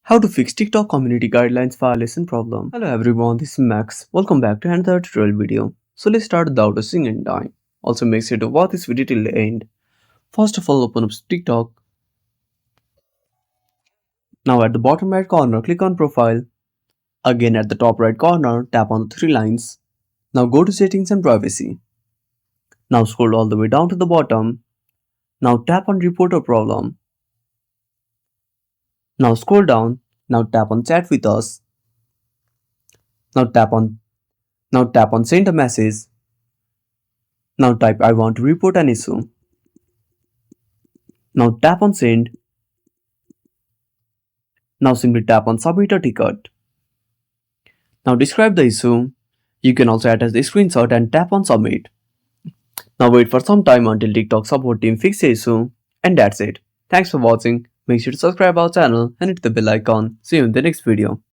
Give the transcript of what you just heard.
How to fix TikTok community guidelines violation problem. Hello everyone, this is Max. Welcome back to another tutorial video. So let's start without wasting any time. Also make sure to watch this video till the end. First of all, open up TikTok. Now at the bottom right corner, click on profile. Again at the top right corner, tap on the three lines. Now go to settings and privacy. Now scroll all the way down to the bottom. Now tap on report a problem. Now scroll down. Now tap on chat with us. Now tap on send a message. Now type I want to report an issue. Now tap on send. Now simply tap on submit a ticket. Now describe the issue. You can also attach the screenshot and tap on submit. Now wait for some time until TikTok support team fix the issue. And that's it. Thanks for watching. Make sure to subscribe our channel and hit the bell icon. See you in the next video.